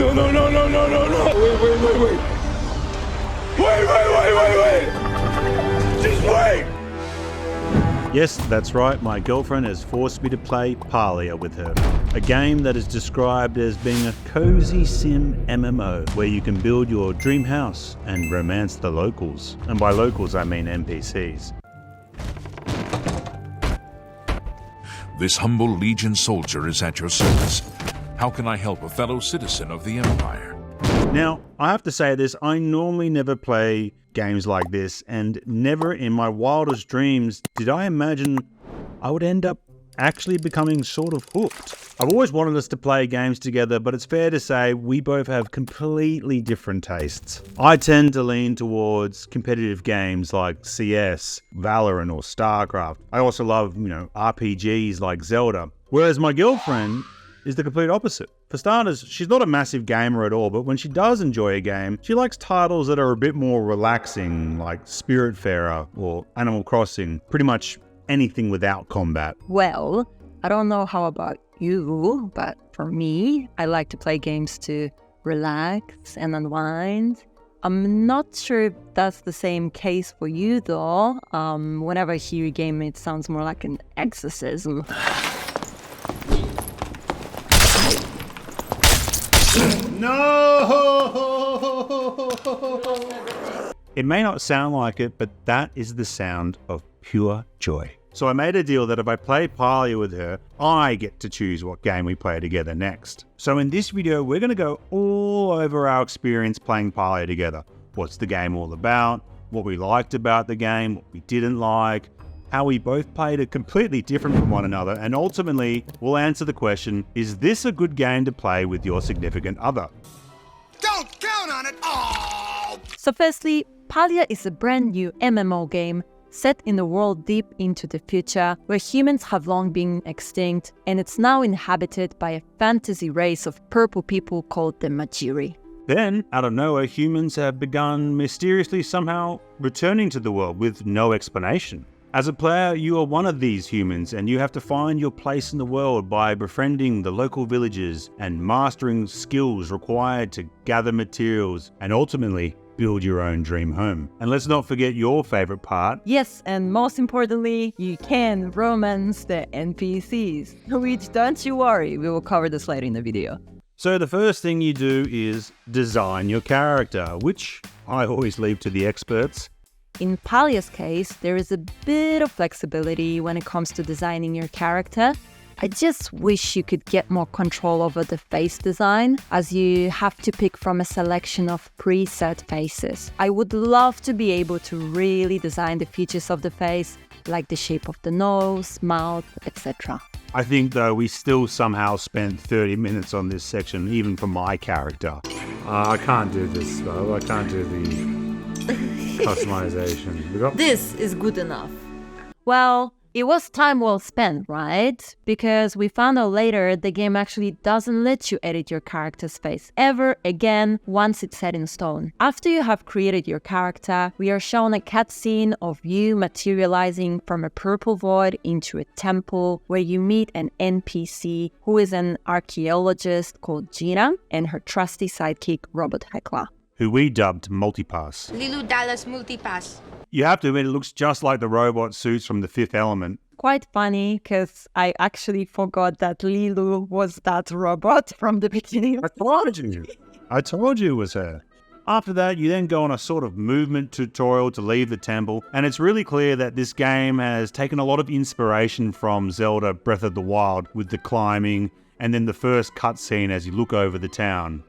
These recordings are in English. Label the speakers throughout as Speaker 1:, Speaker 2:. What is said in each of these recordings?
Speaker 1: No, no, no, no, no, no, no. Wait. Wait. Just wait.
Speaker 2: Yes, that's right, my girlfriend has forced me to play Palia with her. A game that is described as being a cozy sim MMO where you can build your dream house and romance the locals. And by locals I mean NPCs.
Speaker 3: This humble Legion soldier is at your service. How can I help a fellow citizen of the Empire?
Speaker 2: Now, I have to say this, I normally never play games like this, and never in my wildest dreams did I imagine I would end up actually becoming sort of hooked. I've always wanted us to play games together, but it's fair to say we both have completely different tastes. I tend to lean towards competitive games like CS, Valorant or StarCraft. I also love, RPGs like Zelda. Whereas my girlfriend is the complete opposite. For starters, she's not a massive gamer at all, but when she does enjoy a game, she likes titles that are a bit more relaxing, like Spiritfarer or Animal Crossing, pretty much anything without combat.
Speaker 4: Well, I don't know how about you, but for me, I like to play games to relax and unwind. I'm not sure if that's the same case for you though. Whenever I hear a game, it sounds more like an exorcism.
Speaker 2: No! It may not sound like it, but that is the sound of pure joy. So I made a deal that if I play Palia with her, I get to choose what game we play together next. So in this video, we're going to go all over our experience playing Palia together. What's the game all about? What we liked about the game, what we didn't like, how we both played it completely different from one another, and ultimately, we'll answer the question, is this a good game to play with your significant other?
Speaker 1: Don't count on it. Oh.
Speaker 4: So firstly, Palia is a brand new MMO game set in a world deep into the future where humans have long been extinct, and it's now inhabited by a fantasy race of purple people called the Majiri.
Speaker 2: Then, out of nowhere, humans have begun mysteriously somehow returning to the world with no explanation. As a player, you are one of these humans and you have to find your place in the world by befriending the local villagers and mastering skills required to gather materials and ultimately build your own dream home. And let's not forget your favorite part.
Speaker 4: Yes, and most importantly, you can romance the NPCs, which don't you worry, we will cover this later in the video.
Speaker 2: So the first thing you do is design your character, which I always leave to the experts.
Speaker 4: In Palia's case, there is a bit of flexibility when it comes to designing your character. I just wish you could get more control over the face design, as you have to pick from a selection of preset faces. I would love to be able to really design the features of the face, like the shape of the nose, mouth, etc.
Speaker 2: I think though we still somehow spent 30 minutes on this section, even for my character. I can't do this though, I can't do the customization.
Speaker 4: This is good enough. Well, it was time well spent, right? Because we found out later the game actually doesn't let you edit your character's face ever again once it's set in stone. After you have created your character, we are shown a cutscene of you materializing from a purple void into a temple where you meet an NPC who is an archaeologist called Gina and her trusty sidekick Robot Hecla,
Speaker 2: who we dubbed Multipass.
Speaker 5: Lilu Dallas Multipass.
Speaker 2: You have to admit, it looks just like the robot suits from The Fifth Element.
Speaker 4: Quite funny, because I actually forgot that Lilu was that robot from the beginning.
Speaker 2: I told you it was her. After that, you then go on a sort of movement tutorial to leave the temple, and it's really clear that this game has taken a lot of inspiration from Zelda Breath of the Wild with the climbing, and then the first cutscene as you look over the town.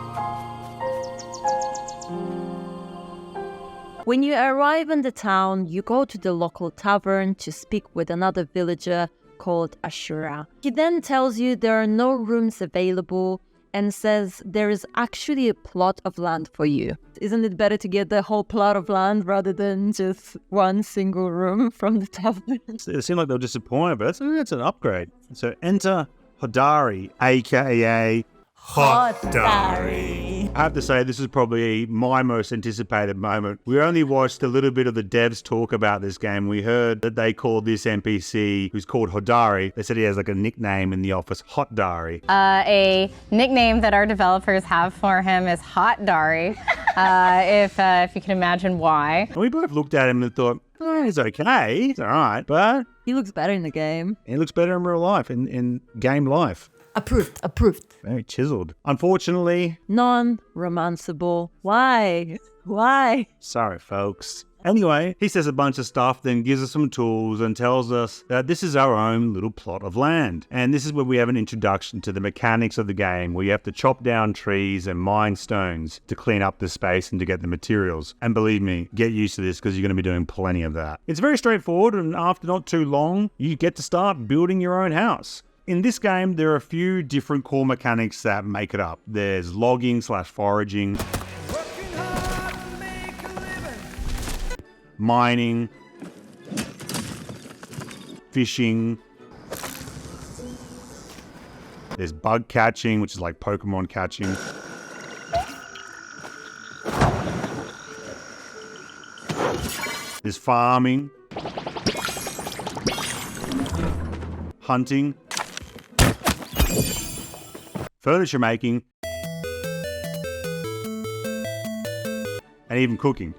Speaker 4: When you arrive in the town, you go to the local tavern to speak with another villager called Ashura. He then tells you there are no rooms available and says there is actually a plot of land for you. Isn't it better to get the whole plot of land rather than just one single room from the tavern?
Speaker 2: It seemed like they were disappointed, but that's an upgrade. So enter Hodari, aka Hot Dari. I have to say, this is probably my most anticipated moment. We only watched a little bit of the devs talk about this game. We heard that they called this NPC, who's called Hodari, they said he has like a nickname in the office, Hot Dari.
Speaker 6: A nickname that our developers have for him is Hot Dari, if you can imagine why.
Speaker 2: And we both looked at him and thought, oh, he's okay, he's all right, but
Speaker 4: He looks better in the game.
Speaker 2: he looks better in real life, in game life.
Speaker 4: Approved, approved.
Speaker 2: Very chiseled. Unfortunately,
Speaker 4: Non-romanceable. Why? Why?
Speaker 2: sorry, folks. Anyway, he says a bunch of stuff, then gives us some tools and tells us that this is our own little plot of land. And this is where we have an introduction to the mechanics of the game, where you have to chop down trees and mine stones to clean up the space and to get the materials. And believe me, get used to this because you're going to be doing plenty of that. It's very straightforward, and after not too long, you get to start building your own house. In this game, there are a few different core mechanics that make it up. There's logging/foraging, mining, fishing. There's bug catching, which is like Pokemon catching. There's farming, hunting, furniture making, and even cooking.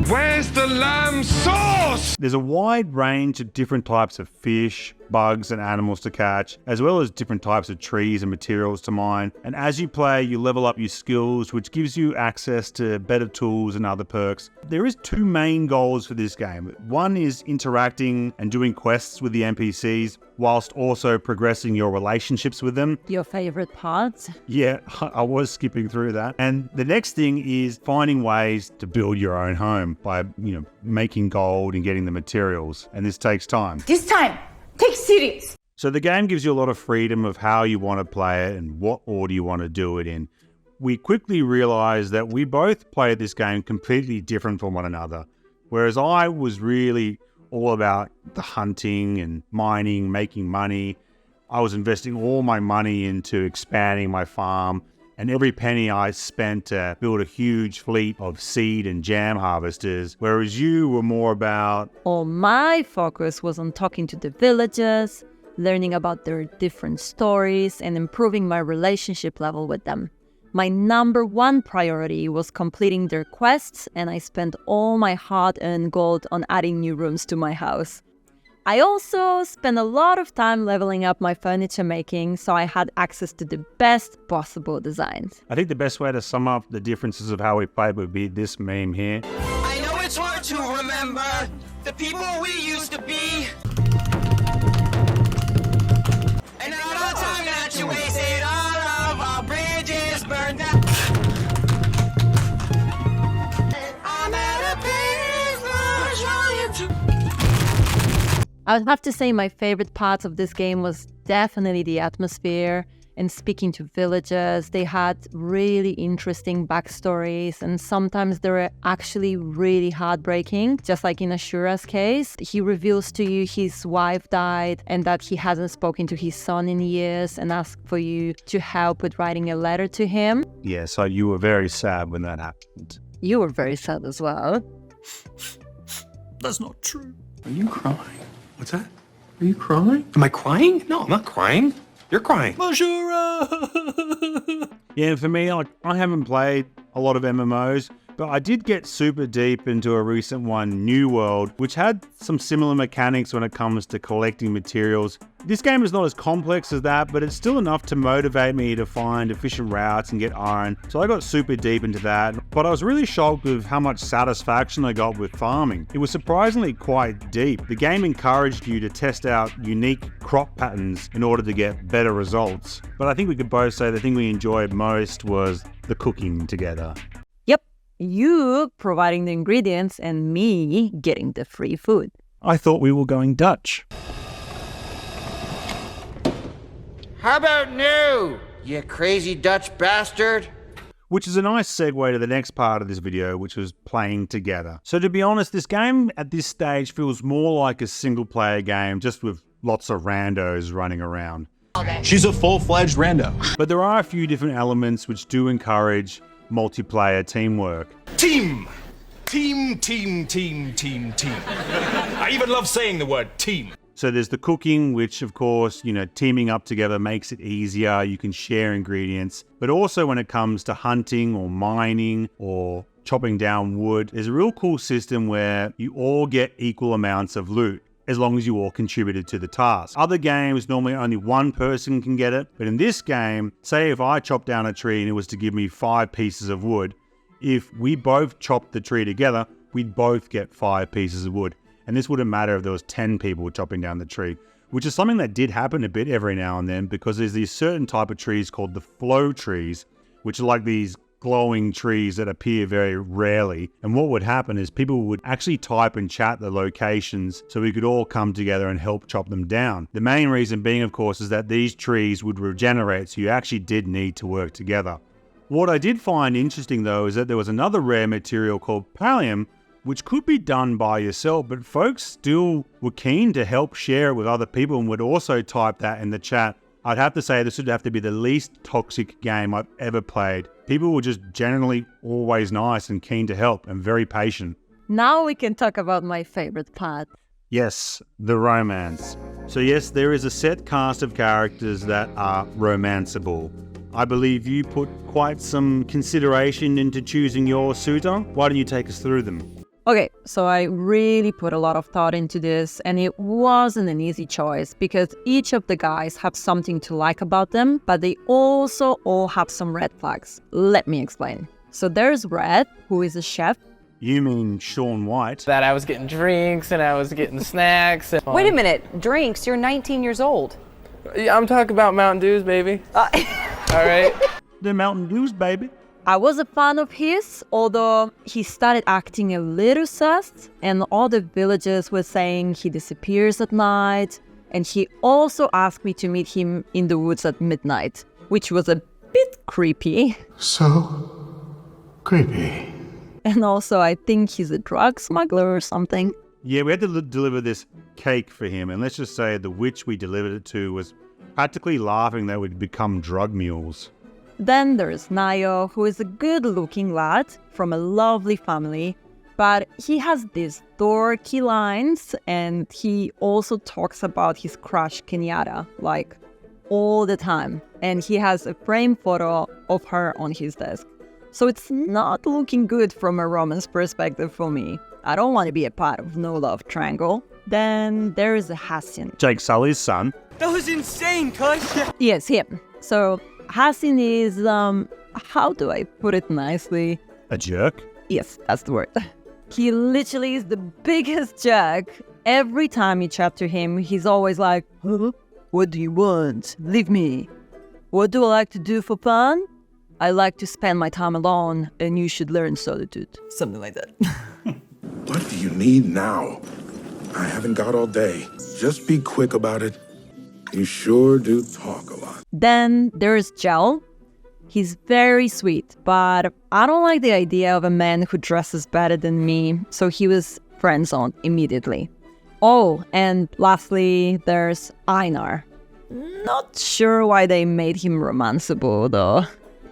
Speaker 1: Where's the lamb sauce?
Speaker 2: There's a wide range of different types of fish, bugs, and animals to catch, as well as different types of trees and materials to mine. And as you play, you level up your skills, which gives you access to better tools and other perks. There is two main goals for this game. One is interacting and doing quests with the NPCs, whilst also progressing your relationships with them.
Speaker 4: Your favorite part?
Speaker 2: Yeah, I was skipping through that. And the next thing is finding ways to build your own home by, making gold and getting the materials. And this takes time.
Speaker 7: This time, take serious.
Speaker 2: So the game gives you a lot of freedom of how you want to play it and what order you want to do it in. We quickly realized that we both played this game completely different from one another. Whereas I was really all about the hunting and mining, making money. I was investing all my money into expanding my farm, and every penny I spent to build a huge fleet of seed and jam harvesters, whereas you were more about...
Speaker 4: All my focus was on talking to the villagers, learning about their different stories, and improving my relationship level with them. My number one priority was completing their quests, and I spent all my hard-earned gold on adding new rooms to my house. I also spent a lot of time leveling up my furniture making, so I had access to the best possible designs.
Speaker 2: I think the best way to sum up the differences of how we played would be this meme here.
Speaker 8: I know it's hard to remember the people we used to be. And all the time that you wasted, all of our bridges burned down. I'm at a place where trying to...
Speaker 4: I would have to say my favorite parts of this game was definitely the atmosphere and speaking to villagers. They had really interesting backstories, and sometimes they were actually really heartbreaking. Just like in Ashura's case, he reveals to you his wife died and that he hasn't spoken to his son in years, and asks for you to help with writing a letter to him.
Speaker 2: Yeah, so you were very sad when that happened.
Speaker 4: You were very sad as well.
Speaker 1: That's not true. Are you crying? What's that? Are you crying? Am I crying? No, I'm not crying. You're crying.
Speaker 2: Yeah, for me, I haven't played a lot of MMOs, but I did get super deep into a recent one, New World, which had some similar mechanics when it comes to collecting materials. This game is not as complex as that, but it's still enough to motivate me to find efficient routes and get iron. So I got super deep into that, but I was really shocked with how much satisfaction I got with farming. It was surprisingly quite deep. The game encouraged you to test out unique crop patterns in order to get better results. But I think we could both say the thing we enjoyed most was the cooking together.
Speaker 4: Yep, you providing the ingredients and me getting the free food.
Speaker 2: I thought we were going Dutch.
Speaker 8: How about no, you crazy Dutch bastard?
Speaker 2: Which is a nice segue to the next part of this video, which was playing together. So to be honest, this game at this stage feels more like a single player game, just with lots of randos running around.
Speaker 1: She's a full-fledged rando.
Speaker 2: But there are a few different elements which do encourage multiplayer teamwork.
Speaker 9: Team. Team, team, team, team, team. I even love saying the word team.
Speaker 2: So there's the cooking, which of course, teaming up together makes it easier. You can share ingredients. But also when it comes to hunting or mining or chopping down wood, there's a real cool system where you all get equal amounts of loot, as long as you all contributed to the task. Other games, normally only one person can get it. But in this game, say if I chopped down a tree and it was to give me 5 pieces of wood, if we both chopped the tree together, we'd both get 5 pieces of wood. And this wouldn't matter if there was 10 people chopping down the tree, which is something that did happen a bit every now and then, because there's these certain type of trees called the flow trees, which are like these glowing trees that appear very rarely. And what would happen is people would actually type and chat the locations so we could all come together and help chop them down. The main reason being, of course, is that these trees would regenerate, so you actually did need to work together. What I did find interesting though is that there was another rare material called Palia, which could be done by yourself, but folks still were keen to help share it with other people and would also type that in the chat. I'd have to say this would have to be the least toxic game I've ever played. People were just generally always nice and keen to help and very patient.
Speaker 4: Now we can talk about my favorite part.
Speaker 2: Yes, the romance. So yes, there is a set cast of characters that are romanceable. I believe you put quite some consideration into choosing your suitor. Why don't you take us through them?
Speaker 4: Okay, so I really put a lot of thought into this, and it wasn't an easy choice because each of the guys have something to like about them, but they also all have some red flags. Let me explain. So there's Red, who is a chef.
Speaker 2: You mean Shaun White?
Speaker 8: That I was getting drinks and I was getting snacks. And
Speaker 7: Wait a minute, drinks? You're 19 years old.
Speaker 8: I'm talking about Mountain Dews, baby. All right.
Speaker 2: The Mountain Dews, baby.
Speaker 4: I was a fan of his, although he started acting a little sus, and all the villagers were saying he disappears at night, and he also asked me to meet him in the woods at midnight, which was a bit creepy.
Speaker 10: So creepy.
Speaker 4: And also, I think he's a drug smuggler or something.
Speaker 2: Yeah, we had to deliver this cake for him, and let's just say the witch we delivered it to was practically laughing that we'd become drug mules.
Speaker 4: Then there's Nayo, who is a good-looking lad from a lovely family, but he has these dorky lines, and he also talks about his crush Kenyatta, like, all the time. And he has a framed photo of her on his desk. So it's not looking good from a romance perspective for me. I don't want to be a part of no love triangle. Then there is a Hassan.
Speaker 2: Jake Sully's son.
Speaker 8: That was insane, cuz.
Speaker 4: Yes, him. So Hassan is, how do I put it nicely?
Speaker 2: A jerk?
Speaker 4: Yes, that's the word. He literally is the biggest jerk. Every time you chat to him, he's always like, huh? What do you want? Leave me. What do I like to do for fun? I like to spend my time alone, and you should learn solitude. Something like that.
Speaker 10: What do you need now? I haven't got all day. Just be quick about it. You sure do talk a lot.
Speaker 4: Then there's Gel. He's very sweet, but I don't like the idea of a man who dresses better than me, so he was friend-zoned immediately. Oh, and lastly, there's Einar. Not sure why they made him romanceable, though.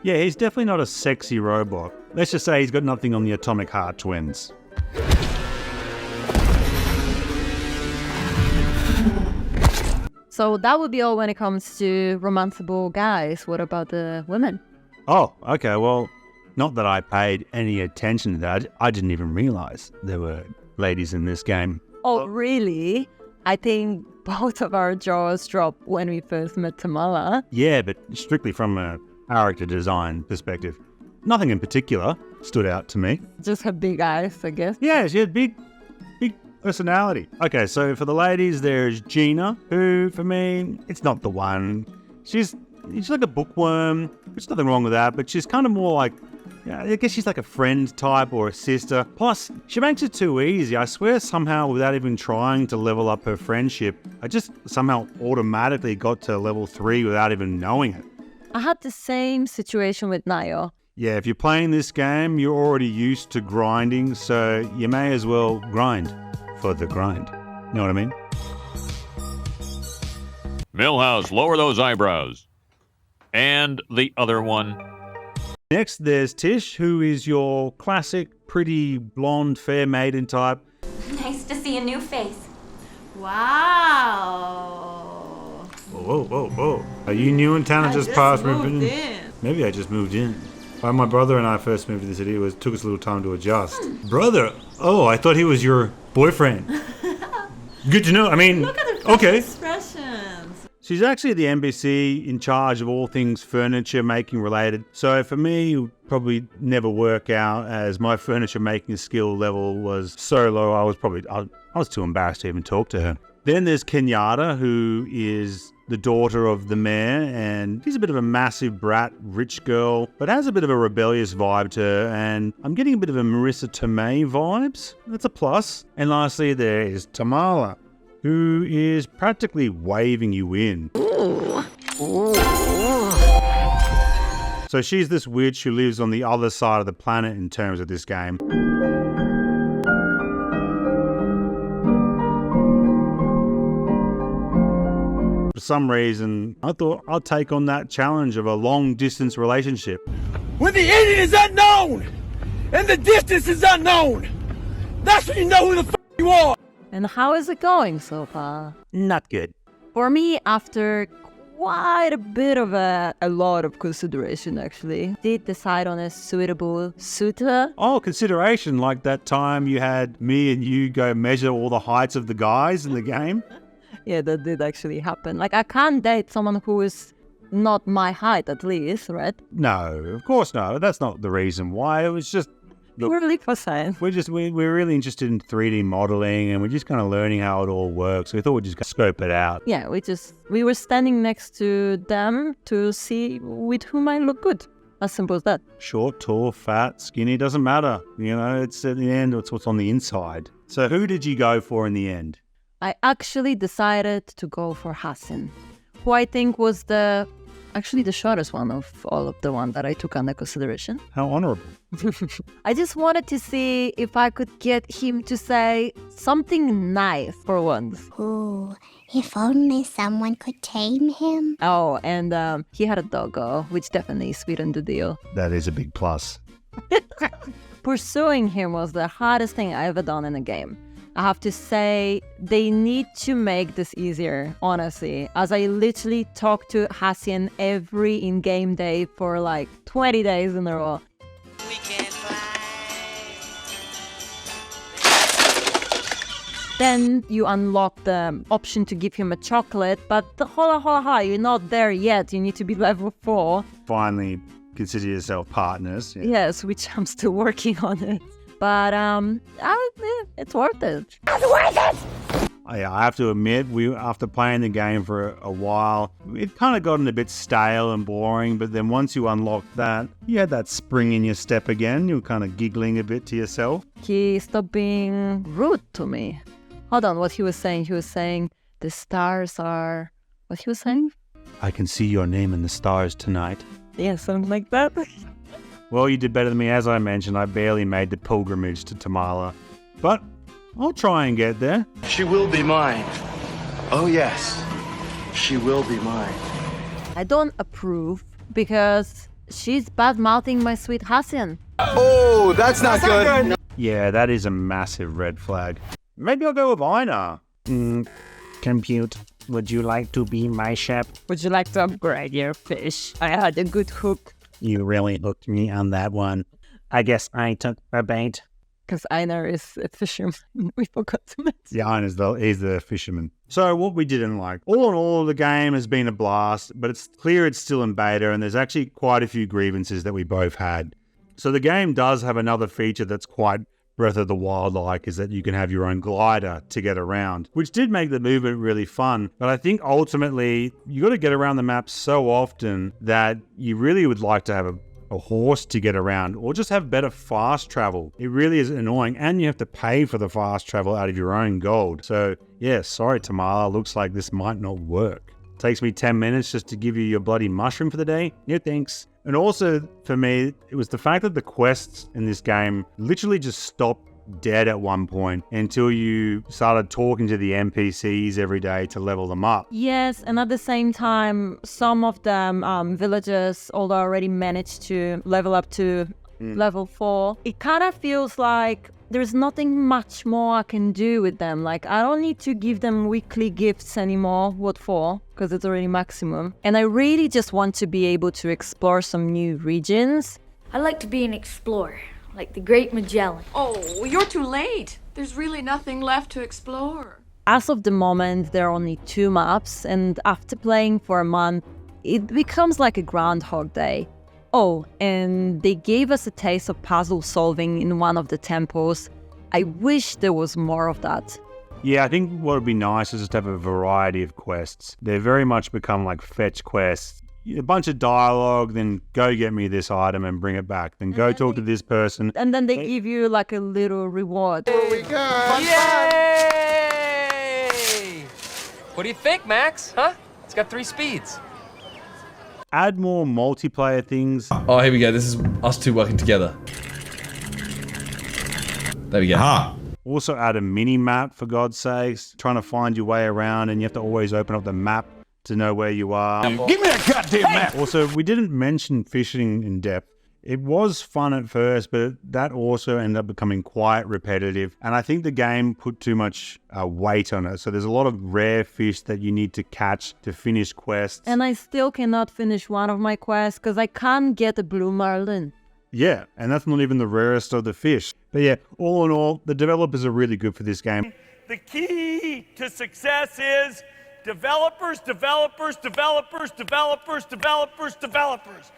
Speaker 2: Yeah, he's definitely not a sexy robot. Let's just say he's got nothing on the Atomic Heart twins.
Speaker 4: So that would be all when it comes to romanceable guys. What about the women?
Speaker 2: Oh, okay, well, not that I paid any attention to that. I didn't even realize there were ladies in this game.
Speaker 4: Oh, really? I think both of our jaws dropped when we first met Tamala.
Speaker 2: Yeah, but strictly from a character design perspective. Nothing in particular stood out to me.
Speaker 4: Just her big eyes, I guess.
Speaker 2: Yeah, she had big personality. Okay, so for the ladies, there's Gina, who, for me, it's not the one. She's like a bookworm. There's nothing wrong with that, but she's kind of more like, yeah, I guess she's like a friend type or a sister. Plus, she makes it too easy. I swear somehow, without even trying to level up her friendship, I just somehow automatically got to level 3 without even knowing it.
Speaker 4: I had the same situation with Nayo.
Speaker 2: Yeah, if you're playing this game, you're already used to grinding, so you may as well grind for the grind. You know what I mean?
Speaker 11: Millhouse, lower those eyebrows. And the other one.
Speaker 2: Next, there's Tish, who is your classic, pretty, blonde, fair maiden type.
Speaker 12: Nice to see a new face.
Speaker 4: Wow.
Speaker 2: Whoa. Are you new in town? Just past moved in? Maybe I just moved in. When my brother and I first moved to the city, took us a little time to adjust. Brother? Oh, I thought he was your boyfriend. Good to know. I mean,
Speaker 4: Look at the
Speaker 2: okay.
Speaker 4: expressions.
Speaker 2: She's actually the NPC in charge of all things furniture making related. So for me, it would probably never work out, as my furniture making skill level was so low, I was too embarrassed to even talk to her. Then there's Kenyatta, who is the daughter of the mayor, and she's a bit of a massive brat, rich girl, but has a bit of a rebellious vibe to her, and I'm getting a bit of a Marissa Tomei vibes. That's a plus. And lastly, there is Tamala, who is practically waving you in. So she's this witch who lives on the other side of the planet in terms of this game. For some reason, I thought I'd take on that challenge of a long-distance relationship.
Speaker 8: When the ending is unknown and the distance is unknown, that's when you know who the f you are.
Speaker 4: And how is it going so far?
Speaker 2: Not good.
Speaker 4: For me, after quite a bit of a lot of consideration, actually, did decide on a suitable suitor.
Speaker 2: Oh, consideration, like that time you had me and you go measure all the heights of the guys in the game?
Speaker 4: Yeah, that did actually happen. Like, I can't date someone who is not my height, at least, right?
Speaker 2: No, of course not. That's not the reason why. It was just... Look, we're really interested in 3D modeling, and we're just kind of learning how it all works. So we thought we'd just scope it out.
Speaker 4: Yeah, we were standing next to them to see with whom I look good. As simple as that.
Speaker 2: Short, tall, fat, skinny, doesn't matter. You know, it's at the end, it's what's on the inside. So who did you go for in the end?
Speaker 4: I actually decided to go for Hassan, who I think was actually the shortest one of all of the one that I took under consideration.
Speaker 2: How honorable.
Speaker 4: I just wanted to see if I could get him to say something nice for once.
Speaker 13: Ooh, if only someone could tame him.
Speaker 4: Oh, and he had a doggo, which definitely sweetened the deal.
Speaker 2: That is a big plus.
Speaker 4: Pursuing him was the hardest thing I ever done in a game. I have to say, they need to make this easier, honestly, as I literally talked to Hassan every in-game day for like 20 days in a row. Then you unlock the option to give him a chocolate, but hola, you're not there yet. You need to be level 4.
Speaker 2: Finally, consider yourself partners. Yeah.
Speaker 4: Yes, which I'm still working on it. But it's worth it.
Speaker 13: It's worth it!
Speaker 2: I have to admit, after playing the game for a while, it kind of gotten a bit stale and boring, but then once you unlocked that, you had that spring in your step again. You were kind of giggling a bit to yourself.
Speaker 4: He stopped being rude to me. Hold on, what he was saying? He was saying, the stars are... What he was saying?
Speaker 2: I can see your name in the stars tonight.
Speaker 4: Yeah, something like that.
Speaker 2: Well, you did better than me. As I mentioned, I barely made the pilgrimage to Tamala. But I'll try and get there.
Speaker 14: She will be mine. Oh, yes. She will be mine.
Speaker 4: I don't approve because she's bad-mouthing my sweet Hassan.
Speaker 14: Oh, that's not good.
Speaker 2: Yeah, that is a massive red flag. Maybe I'll go with Ina.
Speaker 15: Compute, would you like to be my chef?
Speaker 4: Would you like to upgrade your fish? I had a good hook.
Speaker 15: You really hooked me on that one. I guess I took the bait.
Speaker 4: Because Einar is a fisherman. We forgot to mention.
Speaker 2: Yeah, he's the fisherman. So what we didn't like. All in all, the game has been a blast, but it's clear it's still in beta, and there's actually quite a few grievances that we both had. So the game does have another feature that's quite Breath of the Wild-like, is that you can have your own glider to get around, which did make the movement really fun. But I think ultimately, you got to get around the map so often that you really would like to have a horse to get around, or just have better fast travel. It really is annoying, and you have to pay for the fast travel out of your own gold. So yeah, sorry Tamala, looks like this might not work. Takes me 10 minutes just to give you your bloody mushroom for the day? Yeah, thanks. And also, for me, it was the fact that the quests in this game literally just stop dead at one point until you started talking to the NPCs every day to level them up.
Speaker 4: Yes, and at the same time, some of them villagers, although already managed to level up to level 4, it kind of feels like there's nothing much more I can do with them. Like, I don't need to give them weekly gifts anymore. What for? Because it's already maximum. And I really just want to be able to explore some new regions.
Speaker 16: I like to be an explorer, like the Great Magellan.
Speaker 5: Oh, you're too late. There's really nothing left to explore.
Speaker 4: As of the moment, there are only 2 maps, and after playing for a month, it becomes like a Groundhog Day. Oh, and they gave us a taste of puzzle solving in one of the temples. I wish there was more of that.
Speaker 2: Yeah, I think what would be nice is just to have a variety of quests. They're very much become like fetch quests. A bunch of dialogue, then go get me this item and bring it back. Then go talk to this person.
Speaker 4: And then they give you like a little reward.
Speaker 8: Here we go.
Speaker 17: Yay! What do you think, Max? Huh? It's got 3 speeds.
Speaker 2: Add more multiplayer things.
Speaker 18: Oh, here we go. This is us 2 working together. There we go.
Speaker 2: Also add a mini map, for God's sakes. Trying to find your way around, and you have to always open up the map to know where you are.
Speaker 9: Give me that goddamn map!
Speaker 2: Also, we didn't mention fishing in depth. It was fun at first, but that also ended up becoming quite repetitive. And I think the game put too much weight on it. So there's a lot of rare fish that you need to catch to finish quests.
Speaker 4: And I still cannot finish one of my quests because I can't get a blue marlin.
Speaker 2: Yeah, and that's not even the rarest of the fish. But yeah, all in all, the developers are really good for this game.
Speaker 8: The key to success is developers, developers, developers, developers, developers, developers.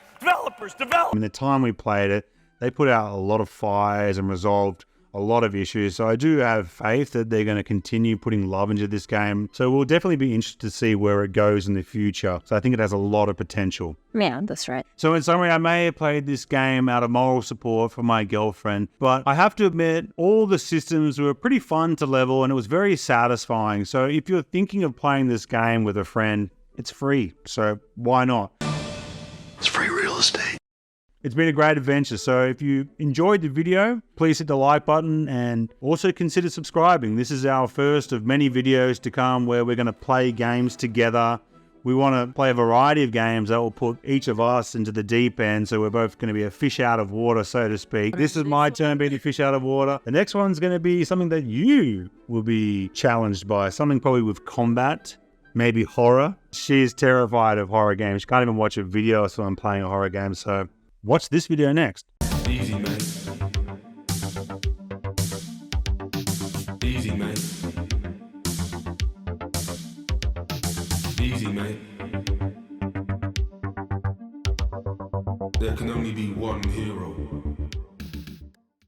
Speaker 2: In the time we played it, they put out a lot of fires and resolved a lot of issues. So I do have faith that they're going to continue putting love into this game. So we'll definitely be interested to see where it goes in the future. So I think it has a lot of potential.
Speaker 4: Yeah, that's right.
Speaker 2: So in summary, I may have played this game out of moral support for my girlfriend, but I have to admit, all the systems were pretty fun to level and it was very satisfying. So if you're thinking of playing this game with a friend, it's free. So why not?
Speaker 14: It's free real estate.
Speaker 2: It's been a great adventure, so if you enjoyed the video, please hit the like button and also consider subscribing. This is our first of many videos to come where we're going to play games together. We want to play a variety of games that will put each of us into the deep end, so we're both going to be a fish out of water, so to speak. This is my turn being a fish out of water. The next one's going to be something that you will be challenged by, something probably with combat. Maybe horror. She is terrified of horror games. She can't even watch a video of someone playing a horror game, so watch this video next.
Speaker 10: Easy, man. Easy, man. Easy, man. There can only be one hero.